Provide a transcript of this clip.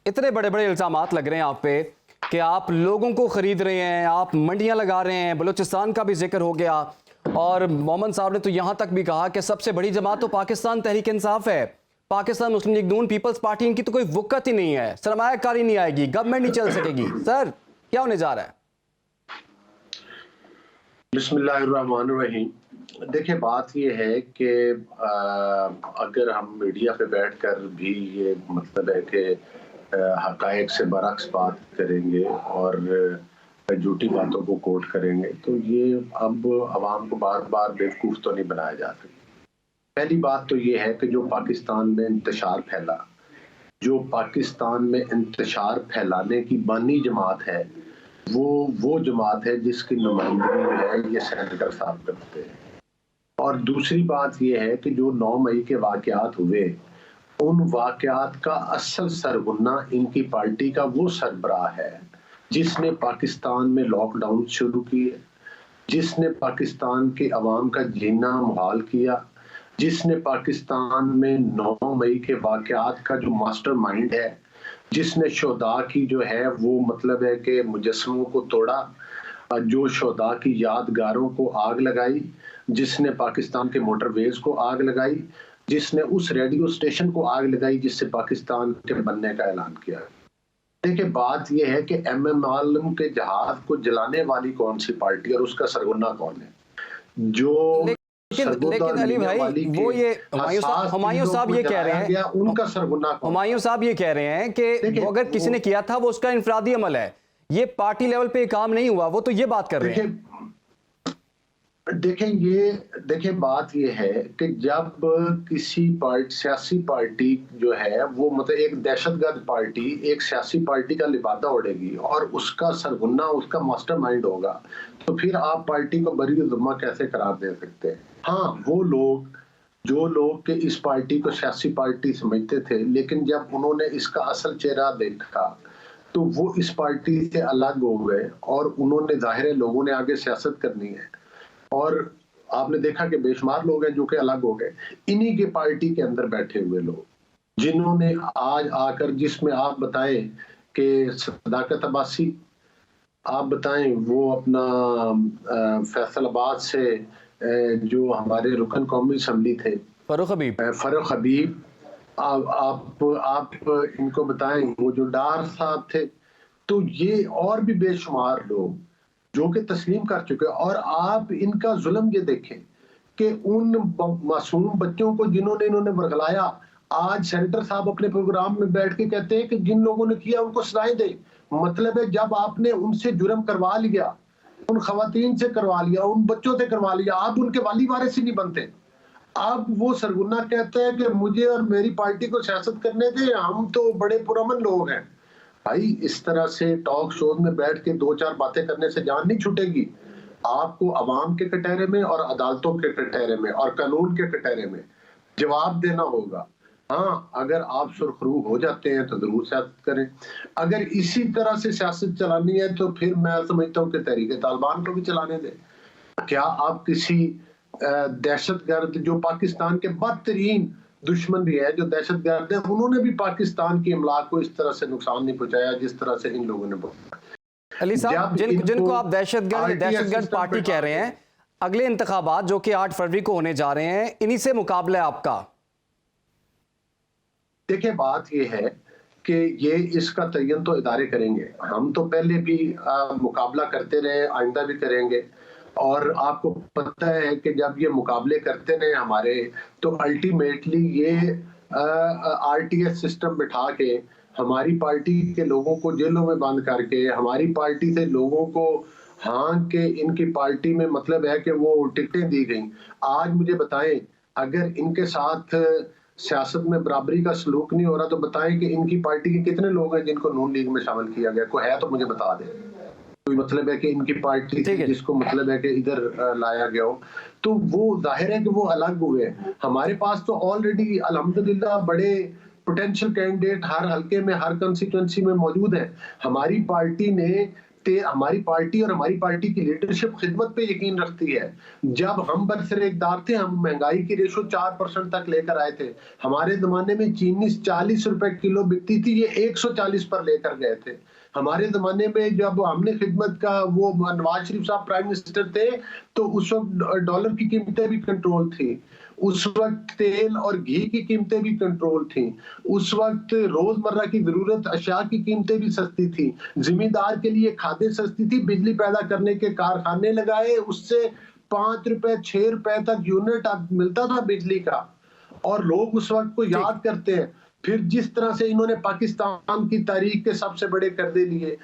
इतने बड़े बड़े इल्ज़ामात लग रहे हैं आप पे कि आप लोगों को ख़रीद रहे हैं, आप मंडियां लगा रहे हैं, बलूचिस्तान का भी जिक्र हो गया। और मोमन साहब ने तो यहाँ तक भी कहा कि सबसे बड़ी जमात तो पाकिस्तान तहरीक इंसाफ है, पाकिस्तान मुस्लिम लीग नून पीपल्स पार्टी, इनकी तो कोई वक़्त ही नहीं है, सरमायाकारी नहीं आएगी, गवर्नमेंट नहीं चल सकेगी। सर क्या होने जा रहा है? बिस्मिल्लाहिर्रहमानिर्रहीम। देखिए, बात ये है कि अगर हम मीडिया पे बैठकर भी ये मतलब है कि हक़ाइक़ से बरअक्स बात करेंगे और झूठी बातों को कोट करेंगे तो ये अब अवाम को बार बार बेवकूफ़ तो नहीं बनाया जा सकता। पहली बात तो ये है कि जो पाकिस्तान में इंतशार फैला, जो पाकिस्तान में इंतशार फैलाने की बानी जमात है, वो जमात है जिसकी नुमाइंदगी जो है ये सेनेटर साहब करते हैं। और दूसरी बात ये है कि जो 9 मई के वाक़यात हुए, उन वाक़यात का असल सरगुना इनकी पार्टी का वो सरबराह है जिसने पाकिस्तान में लॉकडाउन शुरू किए, जिसने पाकिस्तान के अवाम का जीना मुहाल किया, जिसने पाकिस्तान में 9 मई के वाक़यात का जो मास्टरमाइंड है, जिसने शोहदा की जो है वो मतलब है कि मुजस्समों को तोड़ा, जो शोहदा की यादगारों को आग लगाई, जिसने पाकिस्तान के मोटरवेज को आग लगाई, जिसने उस रेडियो स्टेशन को आग लगाई जिससे पाकिस्तान के बनने का ऐलान किया। देखिए, बात यह है कि एमएम आलम के जहाज को जलाने वाली कौन सी पार्टी और उसका सरगुना कौन है? जो लेकिन अली भाई, वो ये हुमायूं साहब ये कह रहे हैं, उनका सरगुना हुमायूं साहब ये कह रहे हैं कि वो अगर किसी ने किया था वो उसका इनफरादी अमल है, ये पार्टी लेवल पे काम नहीं हुआ, वो तो ये बात कर रहे हैं। देखें, बात ये है कि जब किसी सियासी पार्टी जो है वो मतलब एक दहशतगर्द पार्टी एक सियासी पार्टी का लिबादा ओढ़ेगी और उसका सरगुना उसका मास्टरमाइंड होगा, तो फिर आप पार्टी को बरी ज़िम्मा कैसे करार दे सकते हैं? हाँ, वो लोग जो लोग के इस पार्टी को सियासी पार्टी समझते थे, लेकिन जब उन्होंने इसका असल चेहरा देखा तो वो इस पार्टी से अलग हो गए और उन्होंने जाहिर है लोगों ने आगे सियासत करनी है और आपने देखा कि बेशुमार लोग हैं जो कि अलग हो गए। इन्हीं के पार्टी के अंदर बैठे हुए लोग जिन्होंने आज आकर, जिसमें आप बताएं कि सदाकत अब्बासी, आप बताएं वो अपना फैसलाबाद से जो हमारे रुकन कौमी असम्बली थे फरूख हबीब, आप इनको बताएं वो जो डार साहब थे, तो ये और भी बेशुमार लोग जो कि तस्लीम कर चुके। और आप इनका जुल्म ये देखें कि उन मासूम बच्चों को जिन्होंने इन्होंने वर्गलाया, आज सेनेटर साहब अपने प्रोग्राम में बैठ के कहते हैं कि जिन लोगों ने किया उनको सजाएं दें। मतलब है, जब आपने उनसे जुर्म करवा लिया, उन खवातीन से करवा लिया, उन बच्चों से करवा लिया, आप उनके वाली वारिस ही नहीं बनते। अब वो सरगुना कहते हैं कि मुझे और मेरी पार्टी को सियासत करने दे, हम तो बड़े पुरअमन लोग हैं। भाई, इस तरह से टॉक शोज में बैठ के 2-4 बातें करने से जान नहीं छूटेगी। आपको अवाम के कटहरे में और अदालतों के कटहरे में और कानून के कटहरे में जवाब देना होगा। हाँ, अगर आप सुरखरू हो जाते हैं तो जरूर सियासत करें, अगर इसी तरह से सियासत चलानी है तो फिर मैं समझता हूँ कि तहरीक तालिबान को भी चलाने दें। क्या आप किसी दहशतगर्द जो पाकिस्तान के बदतरीन दुश्मन भी है, जो दहशतगर्द है, उन्होंने भी पाकिस्तान की अमलाक को इस तरह से नुकसान नहीं पहुंचाया जिस तरह से इन लोगों ने बोला। अली साहब, जिनको आप दहशतगर्द पार्टी कह रहे हैं, अगले इंतखाबात जो कि 8 फरवरी को होने जा रहे हैं, इन्हीं से मुकाबला है आपका? देखिए, बात यह है कि ये इसका तयन तो इदारे करेंगे। हम तो पहले भी मुकाबला करते रहे, आइंदा भी करेंगे। और आपको पता है कि जब ये मुकाबले करते रहे हमारे, तो अल्टीमेटली ये आरटीएस सिस्टम बिठा के हमारी पार्टी के लोगों को जेलों में बंद करके हमारी पार्टी से लोगों को हाँ के इनकी पार्टी में मतलब है कि वो टिकटें दी गई। आज मुझे बताएं, अगर इनके साथ सियासत में बराबरी का सलूक नहीं हो रहा तो बताएं कि इनकी पार्टी के कितने लोग हैं जिनको नून लीग में शामिल किया गया? कोई है तो मुझे बता दें। कोई मतलब है कि इनकी पार्टी जिसको मतलब है कि इधर लाया गया हो, तो वो जाहिर है कि वो अलग हुए। हमारे पास तो ऑलरेडी अल्हम्दुलिल्लाह बड़े पोटेंशियल कैंडिडेट हर हल्के में, हर कंस्टिट्यूएंसी में मौजूद है। हमारी पार्टी ने हमारी पार्टी और हमारी पार्टी की लीडरशिप खिदमत पे यकीन रखती है। जब हम बरसरेकदार थे, हम महंगाई की रेशो 4% तक लेकर आए थे। हमारे जमाने में चीनी 40 रुपए किलो बिकती थी, ये 140 पर लेकर गए थे। हमारे जमाने में जब हमने खिदमत का, वो नवाज शरीफ साहब प्राइम मिनिस्टर थे, तो उस वक्त डॉलर की कीमतें भी कंट्रोल थी। उस वक्त तेल और घी की कीमतें भी कंट्रोल थी। उस वक्त रोजमर्रा की जरूरत अशिया की कीमतें भी सस्ती थी। जिम्मेदार के लिए खादें सस्ती थी। बिजली पैदा करने के कारखाने लगाए, उससे 5 रुपए 6 रुपए तक यूनिट मिलता था बिजली का, और लोग उस वक्त को याद करते हैं। फिर जिस तरह से इन्होंने पाकिस्तान की तारीख के सबसे बड़े कर्जे लिए,